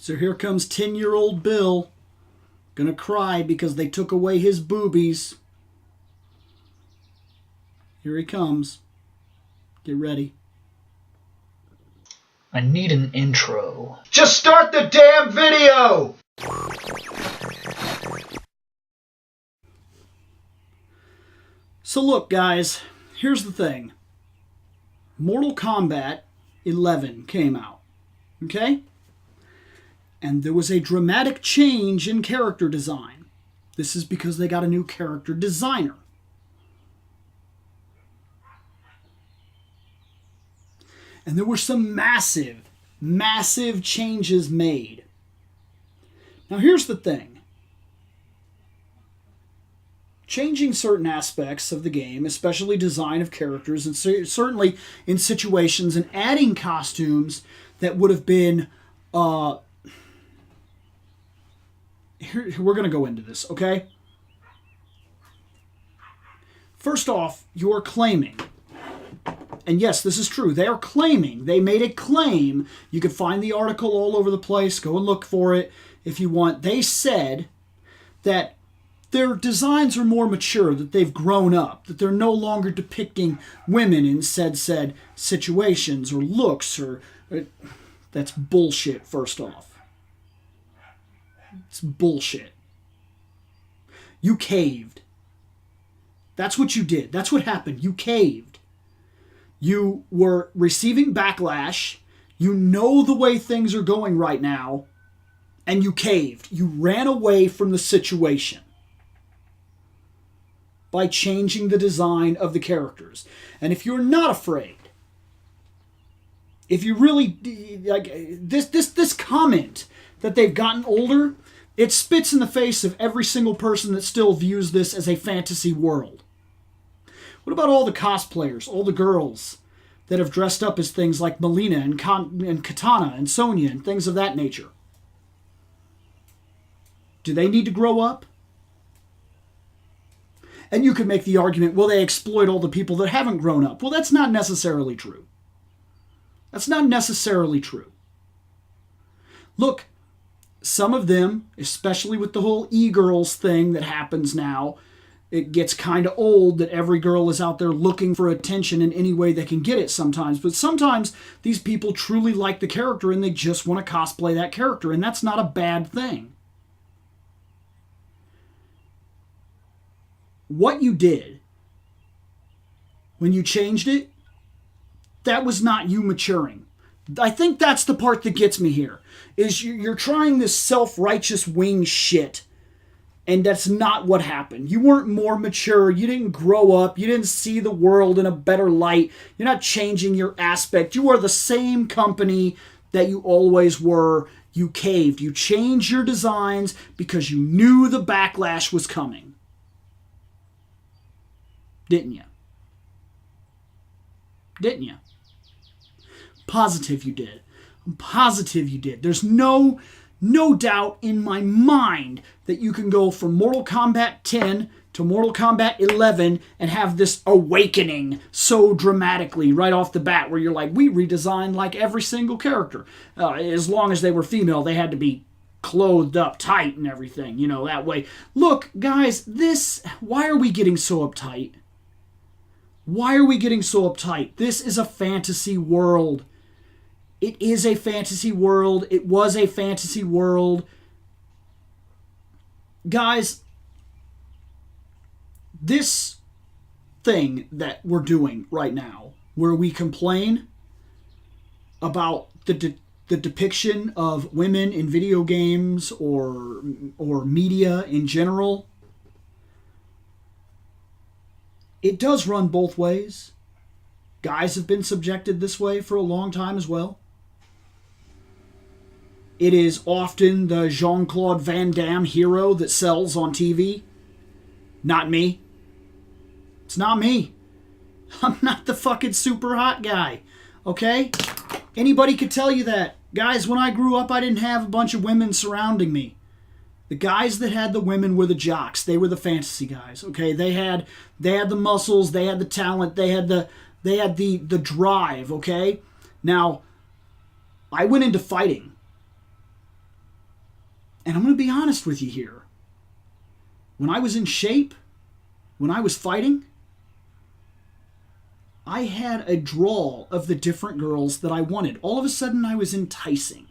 So here comes 10-year-old Bill. Gonna cry because they took away his boobies. Here he comes. Get ready. I need an intro. Just start the damn video! So look, guys, here's the thing. Mortal Kombat 11 came out, okay? And there was a dramatic change in character design. This is because they got a new character designer. And there were some massive, massive changes made. Now here's the thing. Changing certain aspects of the game, especially design of characters, and certainly in situations, and adding costumes that would have been... Here, we're going to go into this, okay? First off, you're claiming, and yes, this is true, they are claiming, they made a claim, you can find the article all over the place, go and look for it if you want. They said that their designs are more mature, that they've grown up, that they're no longer depicting women in said situations or looks, or that's bullshit, first off. It's bullshit. You caved. That's what you did. That's what happened. You caved. You were receiving backlash. You know the way things are going right now. And you caved. You ran away from the situation by changing the design of the characters. And if you're not afraid, if you really like this comment that they've gotten older, it spits in the face of every single person that still views this as a fantasy world. What about all the cosplayers, all the girls that have dressed up as things like Melina and Katana and Sonya and things of that nature? Do they need to grow up? And you could make the argument, well, they exploit all the people that haven't grown up. Well, that's not necessarily true. That's not necessarily true. Look, some of them, especially with the whole e-girls thing that happens now, it gets kind of old that every girl is out there looking for attention in any way they can get it sometimes. But sometimes these people truly like the character and they just want to cosplay that character, and that's not a bad thing. What you did when you changed it, that was not you maturing. I think that's the part that gets me here, is you're trying this self-righteous wing shit, and that's not what happened. You weren't more mature, you didn't grow up, you didn't see the world in a better light, you're not changing your aspect, you are the same company that you always were. You caved, you changed your designs because you knew the backlash was coming. Didn't you? Didn't you? Positive you did. I'm positive you did. There's no doubt in my mind that you can go from Mortal Kombat 10 to Mortal Kombat 11 and have this awakening so dramatically right off the bat where you're like, we redesigned like every single character. As long as they were female, they had to be clothed up tight and everything, that way. Look, guys, why are we getting so uptight? Why are we getting so uptight? This is a fantasy world. It is a fantasy world. It was a fantasy world. Guys, this thing that we're doing right now, where we complain about the depiction of women in video games or media in general, it does run both ways. Guys have been subjected this way for a long time as well. It is often the Jean-Claude Van Damme hero that sells on TV. Not me. It's not me. I'm not the fucking super hot guy. Okay? Anybody could tell you that. Guys, when I grew up, I didn't have a bunch of women surrounding me. The guys that had the women were the jocks. They were the fantasy guys. Okay? They had the muscles, they had the talent, they had the drive, okay? Now, I went into fighting. And I'm going to be honest with you here. When I was in shape, when I was fighting, I had a draw of the different girls that I wanted. All of a sudden, I was enticing.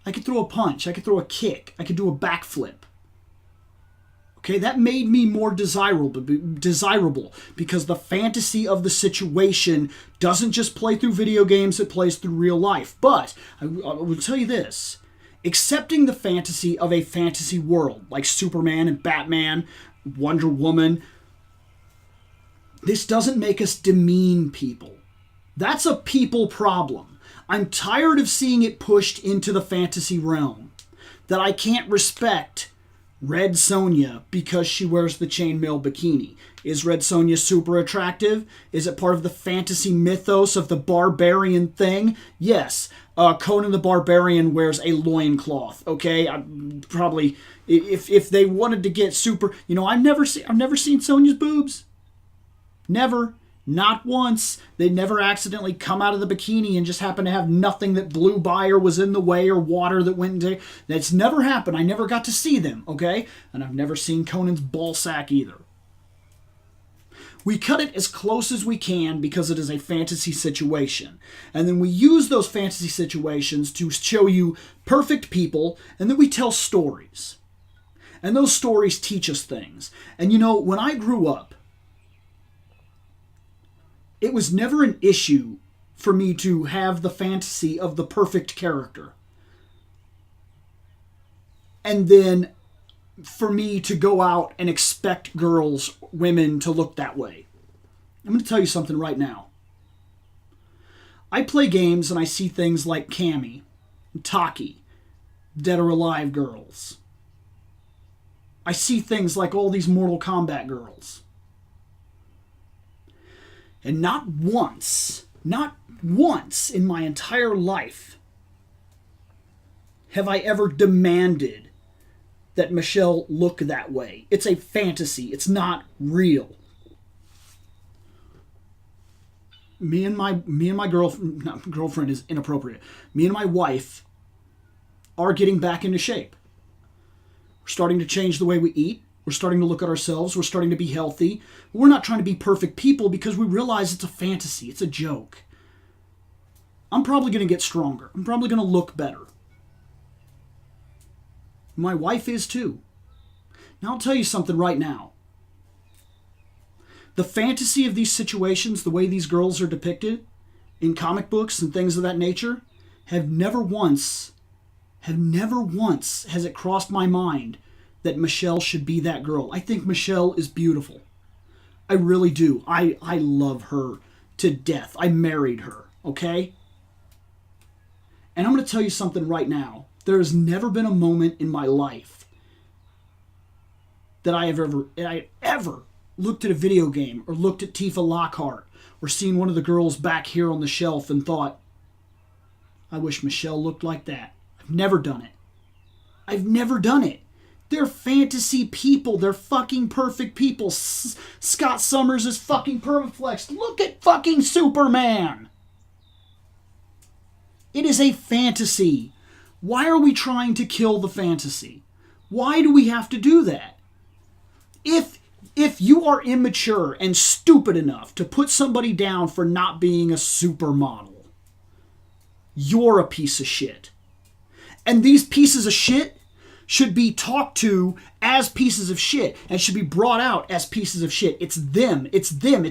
I could throw a punch. I could throw a kick. I could do a backflip. Okay, that made me more desirable because the fantasy of the situation doesn't just play through video games, it plays through real life. But I will tell you this. Accepting the fantasy of a fantasy world, like Superman and Batman, Wonder Woman, this doesn't make us demean people. That's a people problem. I'm tired of seeing it pushed into the fantasy realm, that I can't respect Red Sonja because she wears the chainmail bikini. Is Red Sonja super attractive? Is it part of the fantasy mythos of the barbarian thing? Yes. Conan the Barbarian wears a loincloth. Okay, probably if they wanted to get super, I've never seen Sonja's boobs. Never. Not once. They never accidentally come out of the bikini and just happen to have nothing that blew by or was in the way or water that went into. That's never happened. I never got to see them, okay? And I've never seen Conan's ball sack either. We cut it as close as we can because it is a fantasy situation. And then we use those fantasy situations to show you perfect people, and then we tell stories. And those stories teach us things. And when I grew up, it was never an issue for me to have the fantasy of the perfect character. And then for me to go out and expect women to look that way. I'm going to tell you something right now. I play games and I see things like Cammy, Taki, Dead or Alive girls. I see things like all these Mortal Kombat girls. And not once in my entire life have I ever demanded that Michelle look that way. It's a fantasy. It's not real. Me and my girlfriend is inappropriate. Me and my wife are getting back into shape. We're starting to change the way we eat. We're starting to look at ourselves. We're starting to be healthy. We're not trying to be perfect people because we realize it's a fantasy. It's a joke. I'm probably going to get stronger. I'm probably going to look better. My wife is too. Now I'll tell you something right now. The fantasy of these situations, the way these girls are depicted in comic books and things of that nature, never once has it crossed my mind that Michelle should be that girl. I think Michelle is beautiful. I really do. I love her to death. I married her, okay? And I'm going to tell you something right now. There has never been a moment in my life that I ever looked at a video game or looked at Tifa Lockhart or seen one of the girls back here on the shelf and thought, I wish Michelle looked like that. I've never done it. I've never done it. They're fantasy people. They're fucking perfect people. Scott Summers is fucking perfect. Look at fucking Superman. It is a fantasy. Why are we trying to kill the fantasy? Why do we have to do that? If you are immature and stupid enough to put somebody down for not being a supermodel, you're a piece of shit. And these pieces of shit should be talked to as pieces of shit and should be brought out as pieces of shit. It's them. It's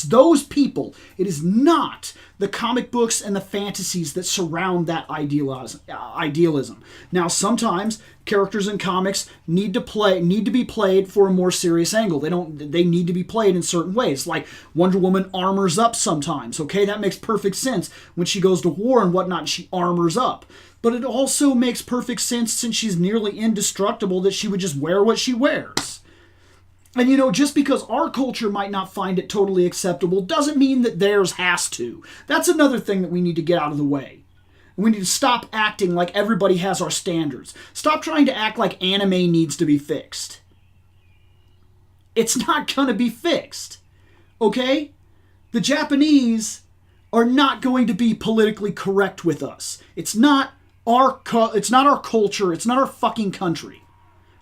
those people. It is not the comic books and the fantasies that surround that idealism. Now, sometimes characters in comics need to be played for a more serious angle. They need to be played in certain ways. Like Wonder Woman armors up sometimes. Okay, that makes perfect sense. When she goes to war and whatnot, she armors up. But it also makes perfect sense, since she's nearly indestructible, that she would just wear what she wears. And just because our culture might not find it totally acceptable doesn't mean that theirs has to. That's another thing that we need to get out of the way. We need to stop acting like everybody has our standards. Stop trying to act like anime needs to be fixed. It's not going to be fixed. Okay? The Japanese are not going to be politically correct with us. It's not our culture. It's not our fucking country.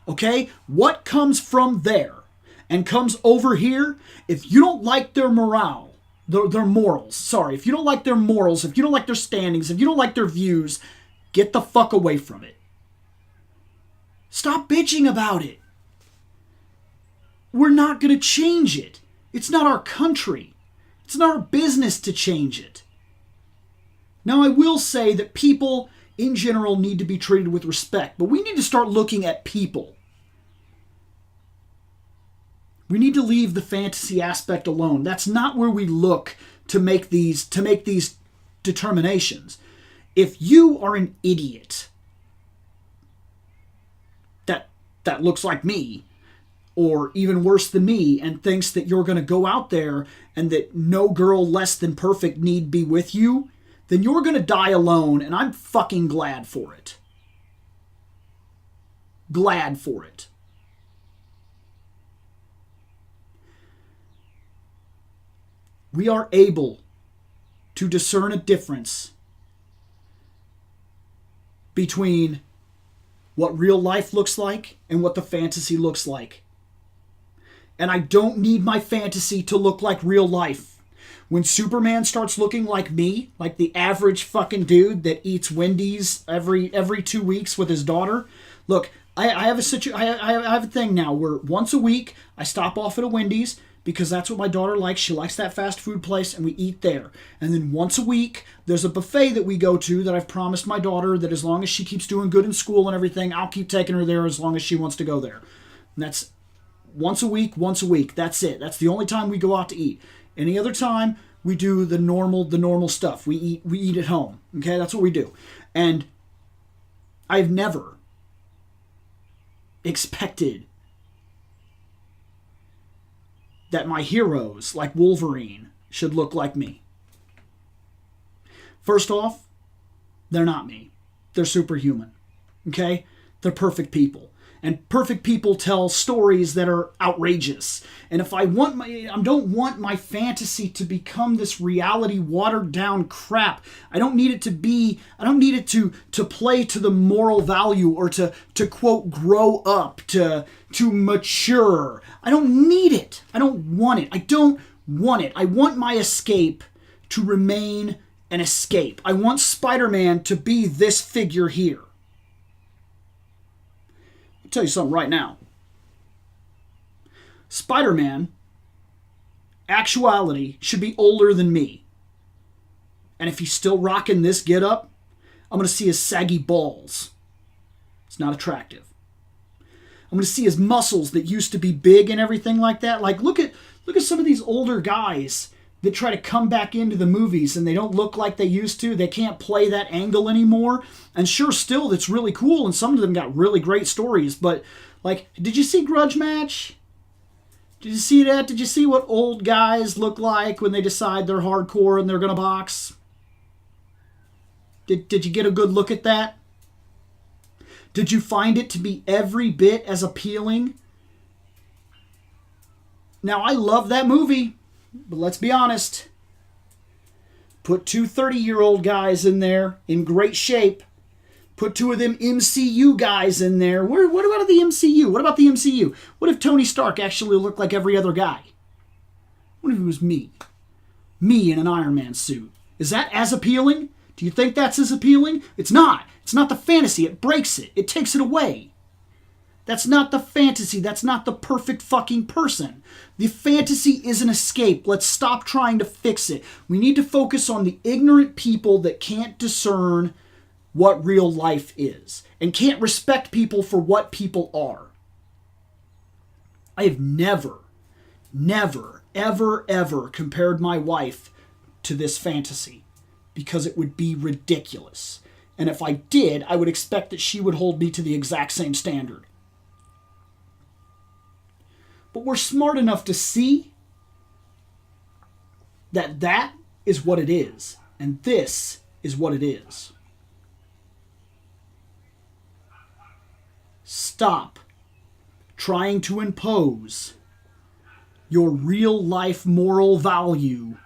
Okay? What comes from there and comes over here, if you don't like their morale, their morals, sorry, if you don't like their morals, if you don't like their standings, if you don't like their views, get the fuck away from it. Stop bitching about it. We're not going to change it. It's not our country. It's not our business to change it. Now, I will say that people in general need to be treated with respect, but we need to start looking at people. We need to leave the fantasy aspect alone. That's not where we look to make these determinations. If you are an idiot that looks like me, or even worse than me, and thinks that you're going to go out there and that no girl less than perfect need be with you, then you're going to die alone, and I'm fucking glad for it. Glad for it. We are able to discern a difference between what real life looks like and what the fantasy looks like. And I don't need my fantasy to look like real life. When Superman starts looking like me, like the average fucking dude that eats Wendy's every 2 weeks with his daughter, look, I have a thing now where once a week I stop off at a Wendy's because that's what my daughter likes. She likes that fast food place, and we eat there. And then once a week, there's a buffet that we go to that I've promised my daughter that as long as she keeps doing good in school and everything, I'll keep taking her there as long as she wants to go there. And that's once a week. That's it. That's the only time we go out to eat. Any other time, we do the normal stuff. We eat at home. Okay, that's what we do. And I've never expected that my heroes, like Wolverine, should look like me. First off, they're not me. They're superhuman. Okay? They're perfect people. And perfect people tell stories that are outrageous. And if I don't want my fantasy to become this reality watered down crap. I don't need it to play to the moral value or to quote grow up, to mature. I don't need it. I don't want it. I want my escape to remain an escape. I want Spider-Man to be this figure here. I'll tell you something right now. Spider-Man, actuality, should be older than me. And if he's still rocking this get-up, I'm going to see his saggy balls. It's not attractive. I'm going to see his muscles that used to be big and everything like that. Like, look at some of these older guys that try to come back into the movies and they don't look like they used to. They can't play that angle anymore. And sure, still, that's really cool, and some of them got really great stories. But, like, did you see Grudge Match? Did you see that? Did you see what old guys look like when they decide they're hardcore and they're going to box? Did you get a good look at that? Did you find it to be every bit as appealing? Now, I love that movie, but let's be honest. Put two 30-year-old guys in there in great shape. Put two of them MCU guys in there. What about the MCU? What about the MCU? What if Tony Stark actually looked like every other guy? What if it was me? Me in an Iron Man suit. Is that as appealing? Do you think that's as appealing? It's not. It's not the fantasy. It breaks it. It takes it away. That's not the fantasy. That's not the perfect fucking person. The fantasy is an escape. Let's stop trying to fix it. We need to focus on the ignorant people that can't discern what real life is and can't respect people for what people are. I have never, ever compared my wife to this fantasy because it would be ridiculous. And if I did, I would expect that she would hold me to the exact same standard. But we're smart enough to see that that is what it is, and this is what it is. Stop trying to impose your real life moral value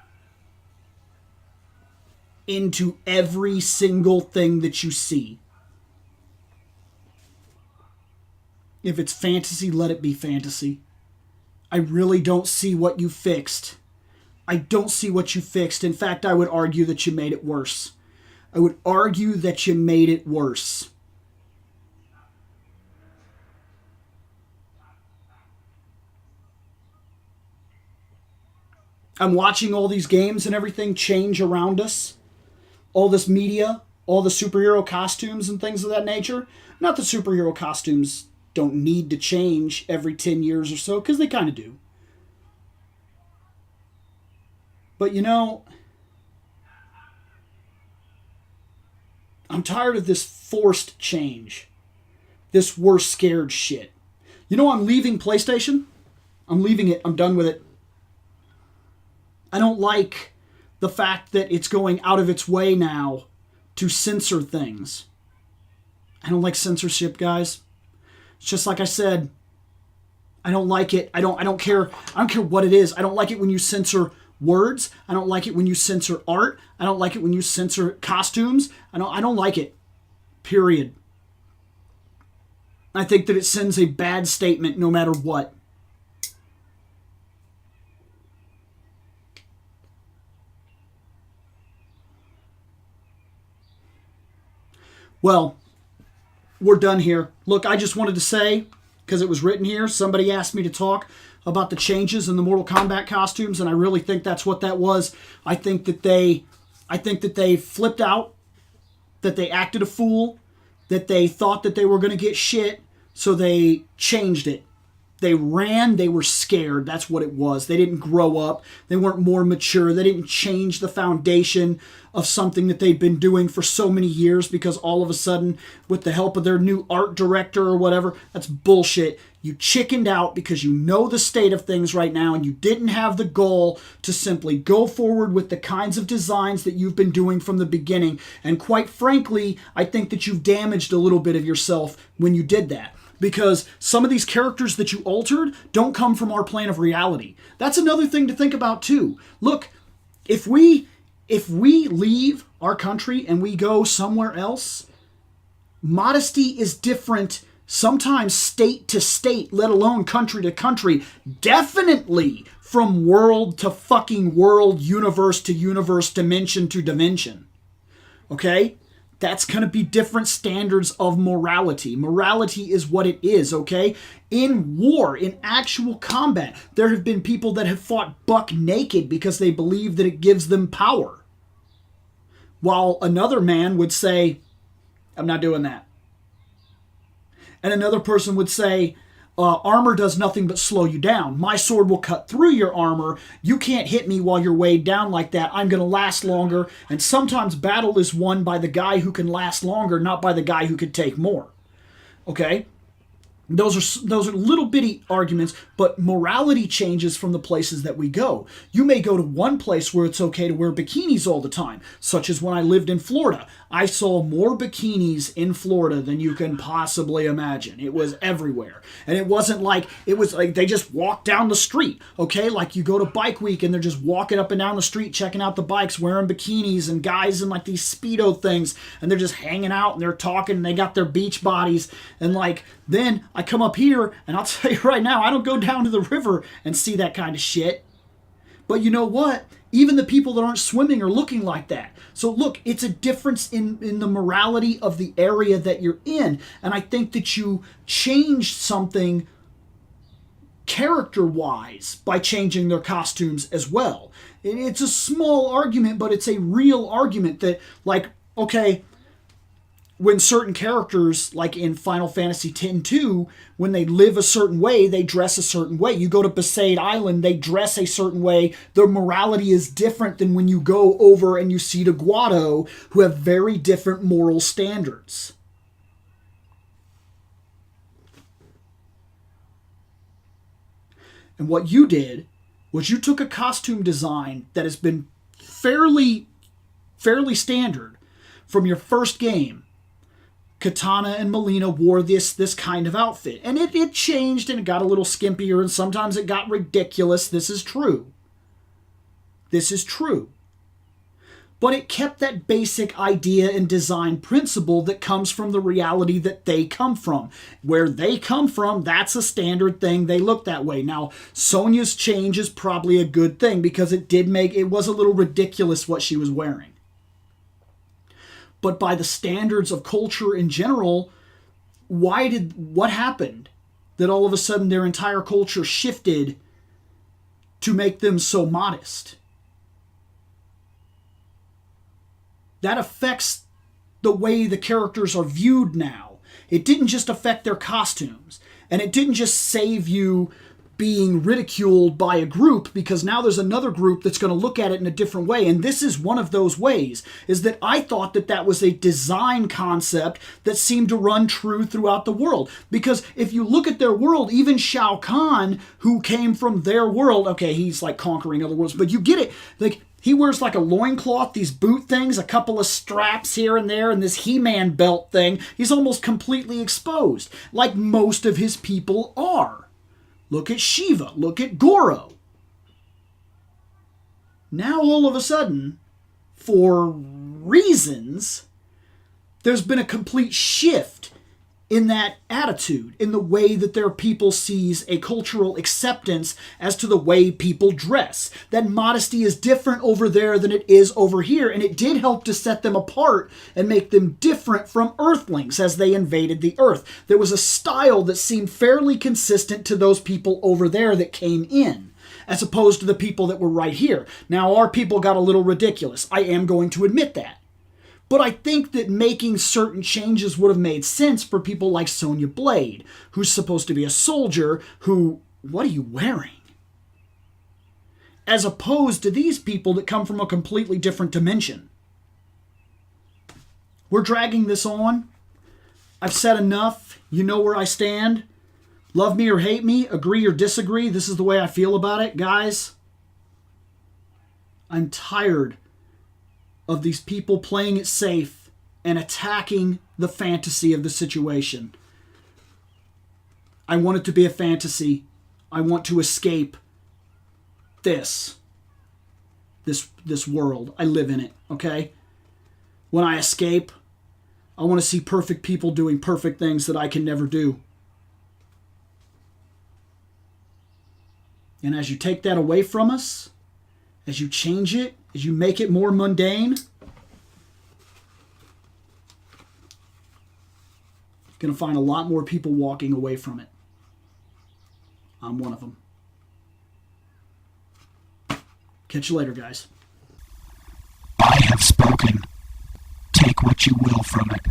into every single thing that you see. If it's fantasy, let it be fantasy. I really don't see what you fixed. I don't see what you fixed. In fact, I would argue that you made it worse. I would argue that you made it worse. I'm watching all these games and everything change around us. All this media, all the superhero costumes and things of that nature. Not that superhero costumes don't need to change every 10 years or so, because they kind of do. But you know, I'm tired of this forced change. This we're scared shit. You know, I'm leaving PlayStation. I'm leaving it. I'm done with it. I don't like the fact that it's going out of its way now to censor things. I don't like censorship, guys. It's just like I said. I don't like it. I don't care. I don't care what it is. I don't like it when you censor words. I don't like it when you censor art. I don't like it when you censor costumes. I don't like it. Period. I think that it sends a bad statement no matter what. Well, we're done here. Look, I just wanted to say, because it was written here, somebody asked me to talk about the changes in the Mortal Kombat costumes, and I really think that's what that was. I think that they flipped out, that they acted a fool, that they thought that they were going to get shit, so they changed it. They ran, they were scared. That's what it was. They didn't grow up. They weren't more mature. They didn't change the foundation of something that they'd been doing for so many years because all of a sudden, with the help of their new art director or whatever, that's bullshit. You chickened out because you know the state of things right now and you didn't have the goal to simply go forward with the kinds of designs that you've been doing from the beginning. And quite frankly, I think that you've damaged a little bit of yourself when you did that. Because some of these characters that you altered don't come from our plane of reality. That's another thing to think about too. Look, if we leave our country and we go somewhere else, modesty is different sometimes state to state, let alone country to country. Definitely from world to fucking world, universe to universe, dimension to dimension. Okay? That's going to be different standards of morality. Morality is what it is, okay? In war, in actual combat, there have been people that have fought buck naked because they believe that it gives them power. While another man would say, I'm not doing that. And another person would say, armor does nothing but slow you down. My sword will cut through your armor. You can't hit me while you're weighed down like that. I'm going to last longer. And sometimes battle is won by the guy who can last longer, not by the guy who could take more. Okay? Those are little bitty arguments, but morality changes from the places that we go. You may go to one place where it's okay to wear bikinis all the time, such as when I lived in Florida. I saw more bikinis in Florida than you can possibly imagine. It was everywhere. And it was like they just walked down the street, okay? Like you go to Bike Week and they're just walking up and down the street checking out the bikes, wearing bikinis, and guys in like these Speedo things, and they're just hanging out and they're talking and they got their beach bodies. And like then I come up here and I'll tell you right now, I don't go down to the river and see that kind of shit. But you know what? Even the people that aren't swimming are looking like that. So look, it's a difference in the morality of the area that you're in. And I think that you changed something character-wise by changing their costumes as well. It's a small argument, but it's a real argument that, like, okay, when certain characters, like in Final Fantasy X-2, when they live a certain way, they dress a certain way. You go to Besaid Island, they dress a certain way. Their morality is different than when you go over and you see the Guado, who have very different moral standards. And what you did was you took a costume design that has been fairly standard from your first game. Katana and Melina wore this kind of outfit. And it changed and it got a little skimpier and sometimes it got ridiculous. This is true. This is true. but it kept that basic idea and design principle that comes from the reality that they come from. Where they come from, that's a standard thing. They look that way. Now, Sonya's change is probably a good thing because it was a little ridiculous what she was wearing. But by the standards of culture in general, what happened that all of a sudden their entire culture shifted to make them so modest? That affects the way the characters are viewed now. It didn't just affect their costumes. And it didn't just save you being ridiculed by a group, because now there's another group that's going to look at it in a different way. And this is one of those ways, is that I thought that was a design concept that seemed to run true throughout the world. Because if you look at their world, even Shao Kahn, who came from their world, okay, he's like conquering other worlds, but you get it. Like, he wears like a loincloth, these boot things, a couple of straps here and there, and this He-Man belt thing. He's almost completely exposed, like most of his people are. Look at Shiva. Look at Goro. Now all of a sudden, for reasons, there's been a complete shift in that attitude, in the way that their people sees a cultural acceptance as to the way people dress. That modesty is different over there than it is over here, and it did help to set them apart and make them different from Earthlings as they invaded the Earth. There was a style that seemed fairly consistent to those people over there that came in, as opposed to the people that were right here. Now, our people got a little ridiculous. I am going to admit that. But I think that making certain changes would have made sense for people like Sonya Blade, who's supposed to be a soldier who, what are you wearing? As opposed to these people that come from a completely different dimension. We're dragging this on. I've said enough. You know where I stand. Love me or hate me, agree or disagree. This is the way I feel about it, guys. I'm tired of these people playing it safe and attacking the fantasy of the situation. I want it to be a fantasy. I want to escape this world. I live in it, okay? When I escape, I want to see perfect people doing perfect things that I can never do. And as you take that away from us, as you change it, as you make it more mundane, you're going to find a lot more people walking away from it. I'm one of them. Catch you later, guys. I have spoken. Take what you will from it.